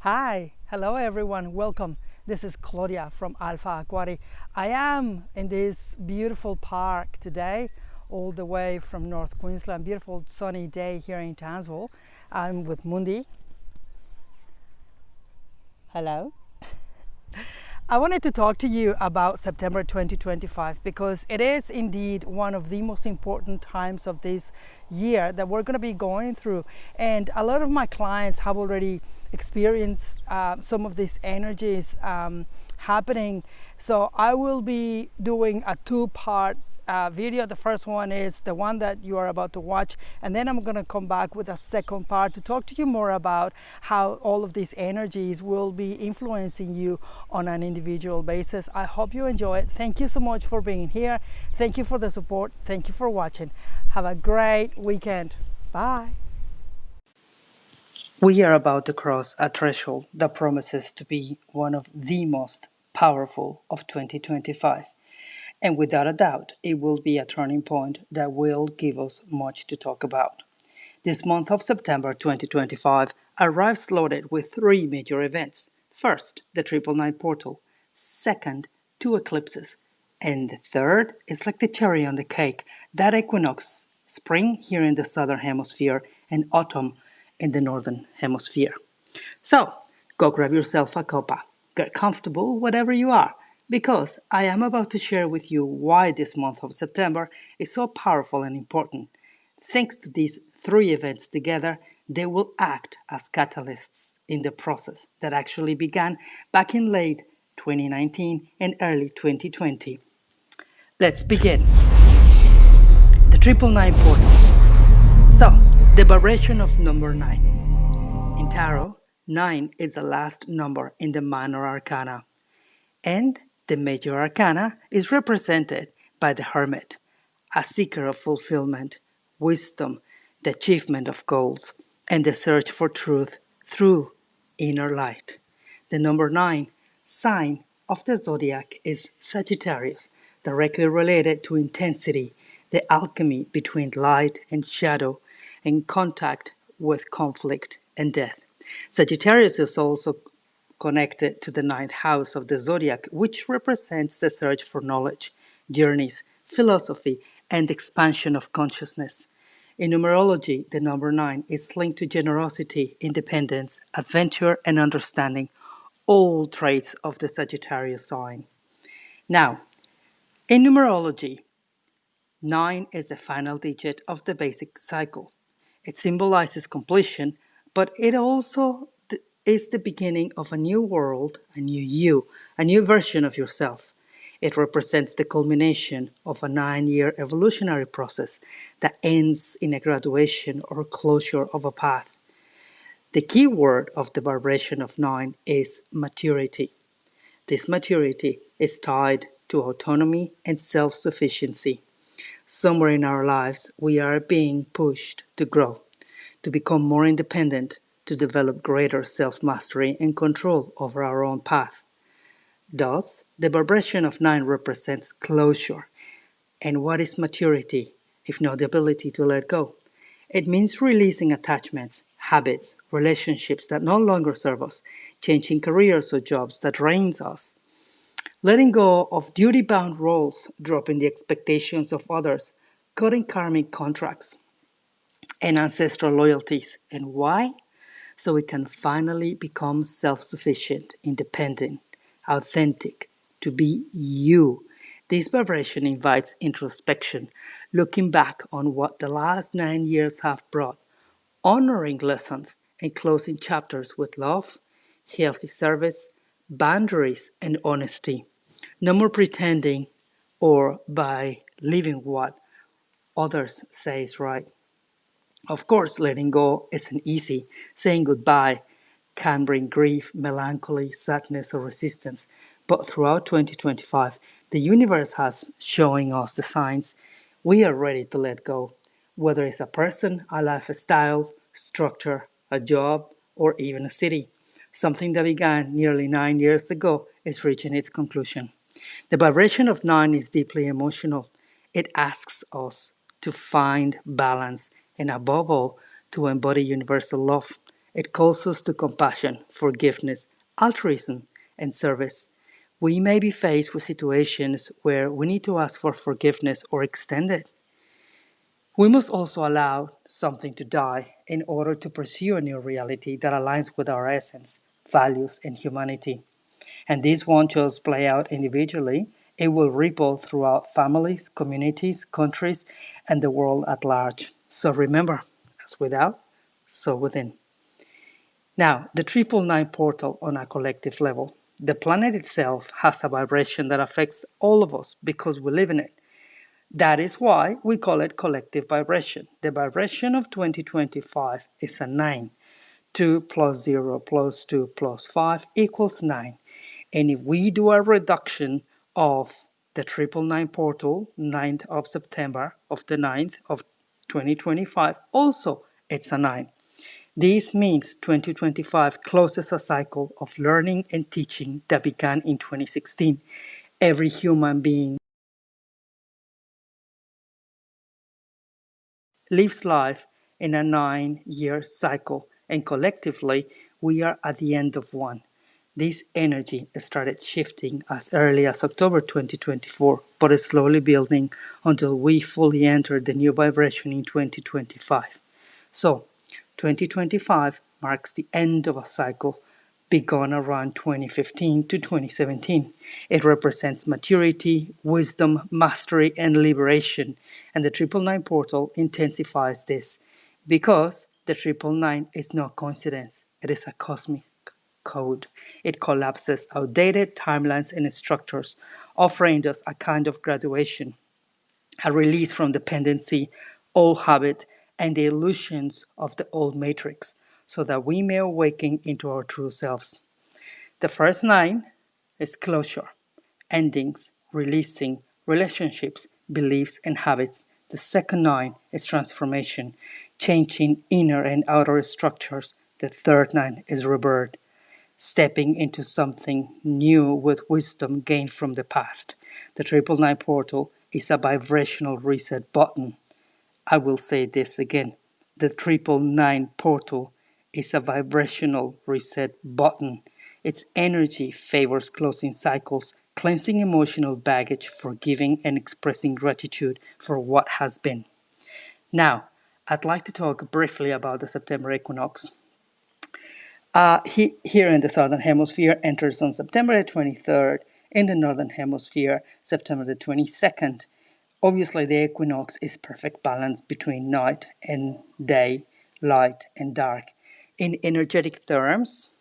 Hi, hello everyone, welcome. This is Claudia from Alpha Aquari. I am in this beautiful park today, all the way from North Queensland. Beautiful sunny day here in Townsville. I'm with Mundi. Hello. I wanted to talk to you about September 2025 because it is indeed one of the most important times of this year that we're going to be going through. And a lot of my clients have already experienced some of these energies happening. So I will be doing a two-part video. The first one is the one that you are about to watch, and then I'm going to come back with a second part to talk to you more about how all of these energies will be influencing you on an individual basis. I hope you enjoy it. Thank you so much for being here. Thank you for the support. Thank you for watching. Have a great weekend. Bye. We are about to cross a threshold that promises to be one of the most powerful of 2025. And without a doubt, it will be a turning point that will give us much to talk about. This month of September 2025 arrives loaded with three major events. First, the 999 portal. Second, two eclipses. And the third is like the cherry on the cake, that equinox, spring here in the southern hemisphere and autumn in the northern hemisphere. So, go grab yourself a cuppa. Get comfortable whatever you are, because I am about to share with you why this month of September is so powerful and important. Thanks to these three events together, they will act as catalysts in the process that actually began back in late 2019 and early 2020. Let's begin. The 999 portal. So, the vibration of number 9. In tarot, 9 is the last number in the minor arcana, and the major arcana is represented by the hermit, a seeker of fulfillment, wisdom, the achievement of goals, and the search for truth through inner light. The number 9 sign of the zodiac is Sagittarius, directly related to intensity, the alchemy between light and shadow, and contact with conflict and death. Sagittarius is also connected to the ninth house of the zodiac, which represents the search for knowledge, journeys, philosophy, and expansion of consciousness. In numerology, the number 9 is linked to generosity, independence, adventure, and understanding, all traits of the Sagittarius sign. Now, in numerology, 9 is the final digit of the basic cycle. It symbolizes completion, but it also is the beginning of a new world, a new you, a new version of yourself. It represents the culmination of a 9-year evolutionary process that ends in a graduation or closure of a path. The key word of the vibration of 9 is maturity. This maturity is tied to autonomy and self-sufficiency. Somewhere in our lives, we are being pushed to grow, to become more independent, to develop greater self-mastery and control over our own path. Thus, the vibration of 9 represents closure. And what is maturity, if not the ability to let go? It means releasing attachments, habits, relationships that no longer serve us, changing careers or jobs that drains us, letting go of duty-bound roles, dropping the expectations of others, cutting karmic contracts and ancestral loyalties. And why? So we can finally become self-sufficient, independent, authentic, to be you. This vibration invites introspection, looking back on what the last 9 years have brought, honoring lessons and closing chapters with love, healthy service, boundaries, and honesty. No more pretending or by living what others say is right. Of course, letting go isn't easy. Saying goodbye can bring grief, melancholy, sadness, or resistance. But throughout 2025, the universe has showing us the signs we are ready to let go. Whether it's a person, a lifestyle, structure, a job, or even a city. Something that began nearly 9 years ago is reaching its conclusion. The vibration of 9 is deeply emotional. It asks us to find balance and, above all, to embody universal love. It calls us to compassion, forgiveness, altruism, and service. We may be faced with situations where we need to ask for forgiveness or extend it. We must also allow something to die in order to pursue a new reality that aligns with our essence, values, and humanity. And this won't just play out individually, it will ripple throughout families, communities, countries, and the world at large. So remember, as without, so within. Now, the 999 portal on a collective level. The planet itself has a vibration that affects all of us because we live in it. That is why we call it collective vibration. The vibration of 2025 is a 9. 2 plus 0 plus 2 plus 5 equals 9. And if we do a reduction of the 999 portal, 9th of September of the 9th of 2025, also it's a 9. This means 2025 closes a cycle of learning and teaching that began in 2016. Every human being lives life in a 9-year cycle, and collectively, we are at the end of one. This energy started shifting as early as October 2024, but is slowly building until we fully enter the new vibration in 2025. So, 2025 marks the end of a cycle begun around 2015 to 2017. It represents maturity, wisdom, mastery, and liberation. And the 999 portal intensifies this because the 999 is no coincidence, it is a cosmic code. It collapses outdated timelines and structures, offering us a kind of graduation, a release from dependency, old habit, and the illusions of the old matrix, so that we may awaken into our true selves. The first 9 is closure, endings, releasing relationships, beliefs, and habits. The second 9 is transformation, changing inner and outer structures. The third 9 is rebirth, stepping into something new with wisdom gained from the past. The 999 portal is a vibrational reset button. I will say this again. The 999 portal is a vibrational reset button. Its energy favors closing cycles, cleansing emotional baggage, forgiving and expressing gratitude for what has been. Now, I'd like to talk briefly about the September equinox. Here in the Southern Hemisphere enters on September the 23rd, in the Northern Hemisphere, September the 22nd. Obviously, the equinox is perfect balance between night and day, light and dark. In energetic terms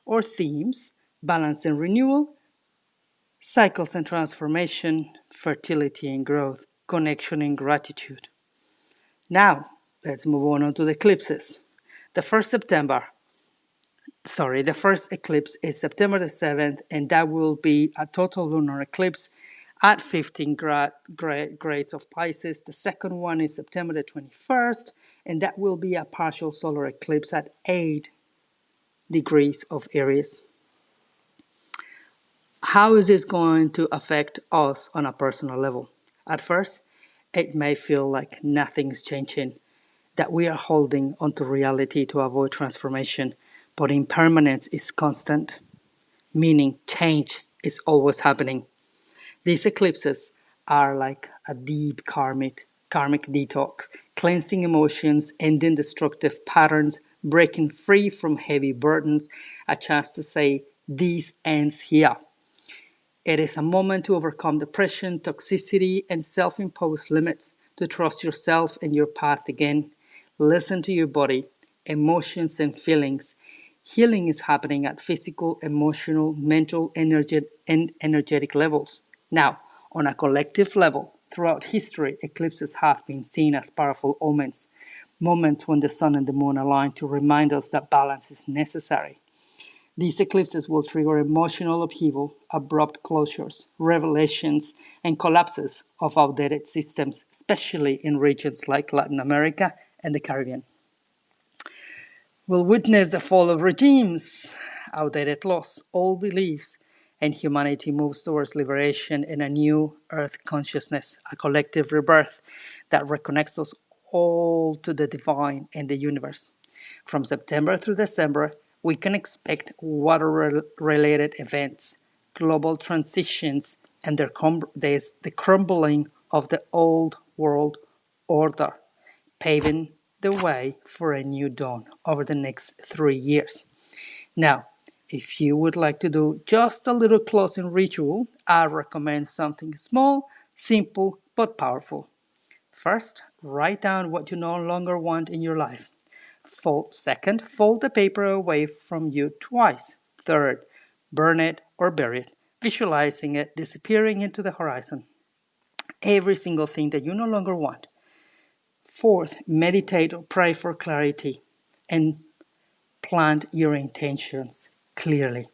or themes, balance and renewal, cycles and transformation, fertility and growth, connection and gratitude. Now, let's move on to the eclipses. The first September the first eclipse is September the 7th, and that will be a total lunar eclipse at 15 grades of Pisces. The second one is September the 21st, and that will be a partial solar eclipse at 8 degrees of Aries. How is this going to affect us on a personal level? At first, it may feel like nothing's changing, that we are holding onto reality to avoid transformation, but impermanence is constant, meaning change is always happening. These eclipses are like a deep karmic detox, cleansing emotions, ending destructive patterns, breaking free from heavy burdens, a chance to say, this ends here. It is a moment to overcome depression, toxicity, and self imposed limits, to trust yourself and your path again. Listen to your body, emotions, and feelings. Healing is happening at physical, emotional, mental, and energetic levels. Now, on a collective level, throughout history, eclipses have been seen as powerful omens, moments when the sun and the moon align to remind us that balance is necessary. These eclipses will trigger emotional upheaval, abrupt closures, revelations, and collapses of outdated systems, especially in regions like Latin America and the Caribbean. We'll witness the fall of regimes, outdated laws, old beliefs, and humanity moves towards liberation and a new earth consciousness, a collective rebirth that reconnects us all to the divine and the universe. From September through December, we can expect water-related events, global transitions, and the crumbling of the old world order, paving the way for a new dawn over the next 3 years. Now, if you would like to do just a little closing ritual, I recommend something small, simple, but powerful. First, write down what you no longer want in your life. Second, fold the paper away from you twice. Third, burn it or bury it, visualizing it disappearing into the horizon. Every single thing that you no longer want. Fourth, meditate or pray for clarity and plant your intentions clearly.